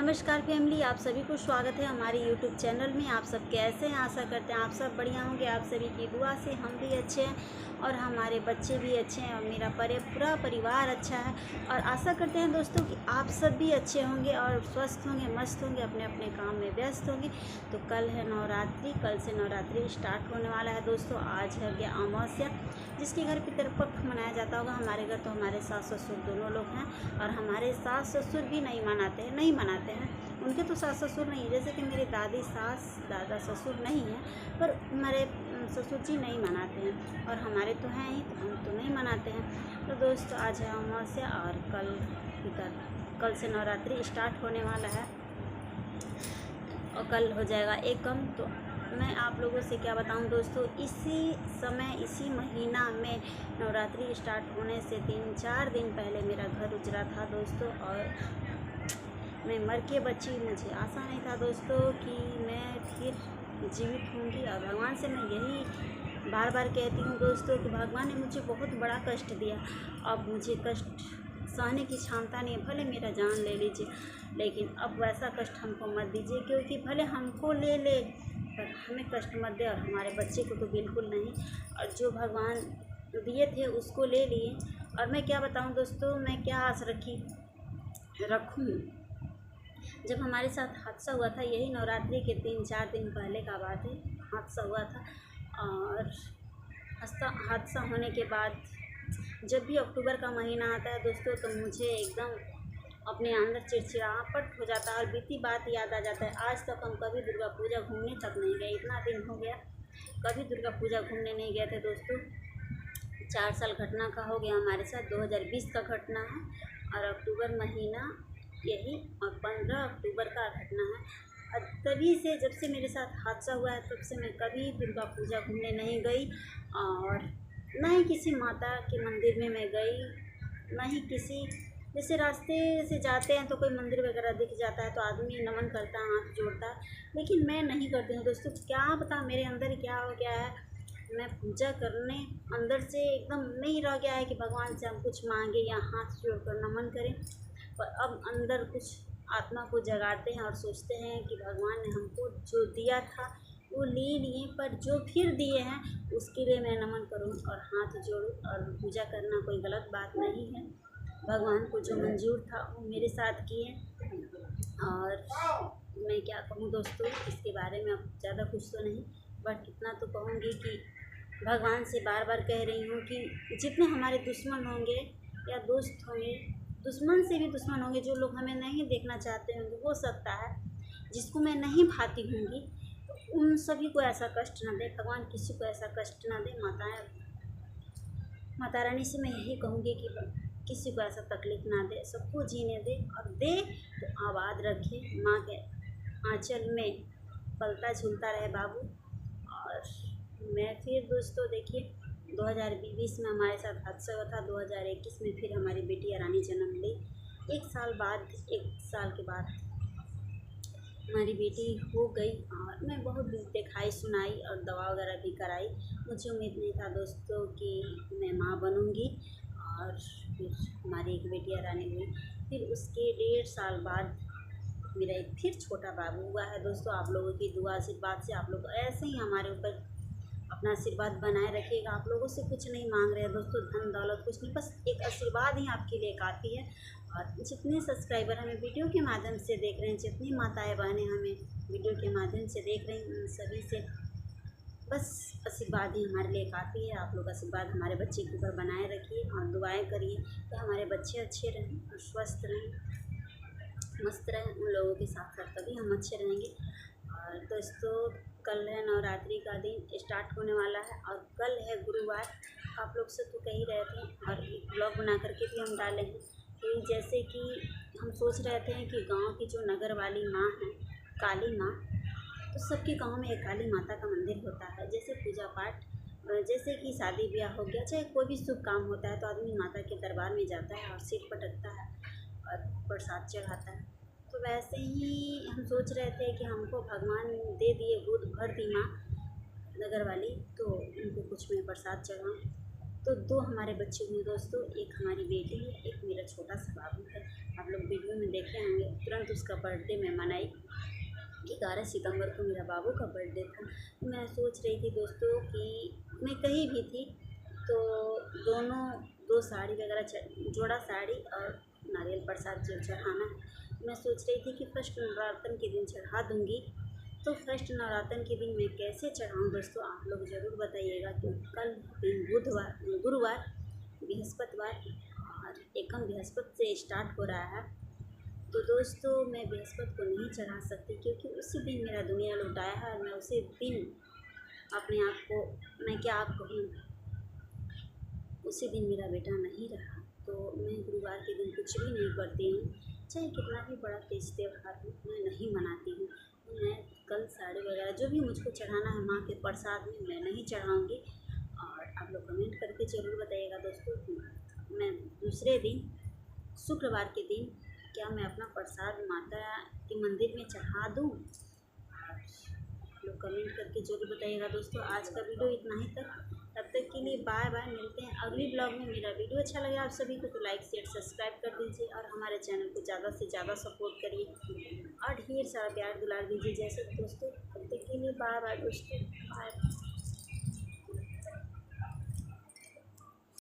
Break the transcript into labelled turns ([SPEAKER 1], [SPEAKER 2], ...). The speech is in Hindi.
[SPEAKER 1] नमस्कार फैमिली, आप सभी को स्वागत है हमारे यूट्यूब चैनल में। आप सब कैसे हैं? आशा करते हैं आप सब बढ़िया होंगे। आप सभी की दुआ से हम भी अच्छे हैं और हमारे बच्चे भी अच्छे हैं और मेरा पूरा परिवार अच्छा है। और आशा करते हैं दोस्तों कि आप सब भी अच्छे होंगे और स्वस्थ होंगे, मस्त होंगे, अपने अपने काम में व्यस्त होंगे। तो कल है नवरात्रि, कल से नवरात्रि स्टार्ट होने वाला है दोस्तों। आज है गया अमावस्या, जिसके घर पितृपक्ष मनाया जाता होगा। हमारे घर तो हमारे सास ससुर दोनों लोग हैं और हमारे सास ससुर भी नहीं मनाते हैं। उनके तो सास ससुर नहीं है, जैसे कि मेरी दादी सास दादा ससुर नहीं है, पर हमारे ससुर जी नहीं मनाते हैं और हमारे तो हैं ही, तो हम तो नहीं मनाते हैं। तो दोस्तों आज है अमावस्या और कल से नवरात्रि स्टार्ट होने वाला है और कल हो जाएगा एकम। तो मैं आप लोगों से क्या बताऊं दोस्तों, इसी समय इसी महीना में नवरात्रि स्टार्ट होने से 3-4 दिन पहले मेरा घर उजड़ा था दोस्तों और मैं मर के बची। मुझे आशा नहीं था दोस्तों कि मैं फिर जीवित होंगी और भगवान से मैं यही बार बार कहती हूँ दोस्तों कि भगवान ने मुझे बहुत बड़ा कष्ट दिया। अब मुझे कष्ट सहने की क्षमता नहीं है, भले मेरा जान ले लीजिए, लेकिन अब वैसा कष्ट हमको मत दीजिए, क्योंकि भले हमको ले ले पर हमें कष्ट मत दे और हमारे बच्चे को तो बिल्कुल नहीं। और जो भगवान दिए थे उसको ले लिए। और मैं क्या बताऊँ दोस्तों, मैं क्या आस रखूँ। जब हमारे साथ हादसा हुआ था, यही नवरात्रि के 3-4 दिन पहले का बात है, हादसा हुआ था। और हादसा होने के बाद जब भी अक्टूबर का महीना आता है दोस्तों, तो मुझे एकदम अपने अंदर चिड़चिड़ाहट हो जाता है और बीती बात याद आ जाता है। आज तक हम कभी दुर्गा पूजा घूमने तक नहीं गए, इतना दिन हो गया कभी दुर्गा पूजा घूमने नहीं गए थे दोस्तों। 4 साल घटना का हो गया हमारे साथ, 2020 का घटना है और अक्टूबर महीना यही और 15 अक्टूबर का घटना है। और तभी से जब से मेरे साथ हादसा हुआ है तब से मैं कभी दुर्गा पूजा घूमने नहीं गई और ना ही किसी माता के मंदिर में मैं गई, ना ही किसी, जैसे रास्ते से जाते हैं तो कोई मंदिर वगैरह दिख जाता है तो आदमी नमन करता है, हाथ जोड़ता है, लेकिन मैं नहीं करती हूँ दोस्तों। क्या पता मेरे अंदर क्या हो गया है, मैं पूजा करने अंदर से एकदम नहीं रह गया है कि भगवान से हम कुछ मांगे या हाथ जोड़कर नमन करें। पर अब अंदर कुछ आत्मा को जगाते हैं और सोचते हैं कि भगवान ने हमको जो दिया था वो ले लिए, पर जो फिर दिए हैं उसके लिए मैं नमन करूं और हाथ जोड़ूं। और पूजा करना कोई गलत बात नहीं है, भगवान को जो मंजूर था वो मेरे साथ किए। और मैं क्या कहूँ दोस्तों, इसके बारे में अब ज़्यादा कुछ तो नहीं, बट इतना तो कहूँगी कि भगवान से बार बार कह रही हूँ कि जितने हमारे दुश्मन होंगे या दोस्त होंगे, दुश्मन से भी दुश्मन होंगे, जो लोग हमें नहीं देखना चाहते होंगे, हो सकता है जिसको मैं नहीं भाती होंगी, तो उन सभी को ऐसा कष्ट ना दे भगवान, किसी को ऐसा कष्ट ना दे। माता रानी से मैं यही कहूँगी कि किसी को ऐसा तकलीफ़ ना दे, सबको जीने दे और दे तो आबाद रखे। माँ के आंचल में पलता झूलता रहे बाबू। और मैं फिर दोस्तों देखिए 2020 में हमारे साथ हादसा हुआ था, 2021 में फिर हमारी बेटी रानी जन्म ली। 1 साल के बाद हमारी बेटी हो गई और मैं बहुत दिखाई सुनाई और दवा वगैरह भी कराई। मुझे उम्मीद नहीं था दोस्तों कि मैं माँ बनूँगी और फिर हमारी एक बेटी रानी हुई। फिर उसके 1.5 साल बाद मेरा एक फिर छोटा बाबू हुआ है दोस्तों। आप लोगों की दुआ आशीर्वाद से आप लोग ऐसे ही हमारे ऊपर अपना आशीर्वाद बनाए रखिएगा। आप लोगों से कुछ नहीं मांग रहे हैं दोस्तों, धन दौलत कुछ नहीं, बस एक आशीर्वाद ही आपके लिए काफ़ी है। और जितने सब्सक्राइबर हमें वीडियो के माध्यम से देख रहे हैं, जितनी माताएं बहनें हमें वीडियो के माध्यम से देख रही हैं, उन सभी से बस आशीर्वाद ही हमारे लिए काफ़ी है। आप लोग आशीर्वाद हमारे बच्चे के ऊपर बनाए रखिए और दुआएँ करिए कि हमारे बच्चे अच्छे रहें और स्वस्थ रहें, मस्त रहें। उन लोगों के साथ साथ तभी हम अच्छे रहेंगे। और दोस्तों कल है नवरात्रि का दिन स्टार्ट होने वाला है और कल है गुरुवार। आप लोग से तो कह ही रहे थे और एक ब्लॉग बना करके भी हम डाले हैं कि जैसे कि हम सोच रहे थे कि गांव की जो नगर वाली माँ है काली माँ, तो सबके गांव में एक काली माता का मंदिर होता है। जैसे पूजा पाठ, जैसे कि शादी ब्याह हो गया, चाहे कोई भी शुभ काम होता है तो आदमी माता के दरबार में जाता है और सिर पटकता है और प्रसाद चढ़ाता है। तो वैसे ही हम सोच रहे थे कि हमको भगवान दे दिए दूध भर दी माँ नगर वाली, तो उनको कुछ मैं प्रसाद चढ़ाऊँ। तो 2 हमारे बच्चे हुए दोस्तों, एक हमारी बेटी है, एक मेरा छोटा सा बाबू है। आप लोग वीडियो में देखे होंगे, तुरंत उसका बर्थडे मैं मनाई। 11 सितंबर को मेरा बाबू का बर्थडे था। तो मैं सोच रही थी दोस्तों कि मैं कहीं भी थी तो दोनों 2 साड़ी वगैरह जोड़ा साड़ी और नारियल प्रसाद जो चढ़ाना है, मैं सोच रही थी कि फर्स्ट नवरात्र के दिन चढ़ा दूँगी। तो फर्स्ट नवरात्र के दिन मैं कैसे चढ़ाऊँ दोस्तों, आप लोग ज़रूर बताइएगा। तो कल दिन गुरुवार, बृहस्पतिवार और एकम बृहस्पति से स्टार्ट हो रहा है। तो दोस्तों मैं बृहस्पति को नहीं चढ़ा सकती क्योंकि उसी दिन मेरा दुनिया लौटाया है और मैं उसी दिन अपने आप को, मैं क्या आप कहूँ, उसी दिन मेरा बेटा नहीं रहा। तो मैं गुरुवार के दिन कुछ भी नहीं करती हूँ, चाहे कितना भी बड़ा तीज त्योहार हो मैं नहीं मनाती हूँ। मैं कल साड़ी वगैरह जो भी मुझको चढ़ाना है माँ के प्रसाद में मैं नहीं चढ़ाऊँगी। और आप लोग कमेंट करके ज़रूर बताइएगा दोस्तों, मैं दूसरे दिन शुक्रवार के दिन क्या मैं अपना प्रसाद माता के मंदिर में चढ़ा दूँ। आप लोग कमेंट करके जरूर बताइएगा दोस्तों। आज का वीडियो इतना ही तक, तब तक के लिए बाय बाय। मिलते हैं अगली ब्लॉग में। मेरा वीडियो अच्छा लगे आप सभी को तो लाइक शेयर सब्सक्राइब कर दीजिए और हमारे चैनल को ज़्यादा से ज़्यादा सपोर्ट करिए और ढेर सारा प्यार दुलार दीजिए जैसे दोस्तों। तब तक के लिए बाय बाय दोस्तों, बाय।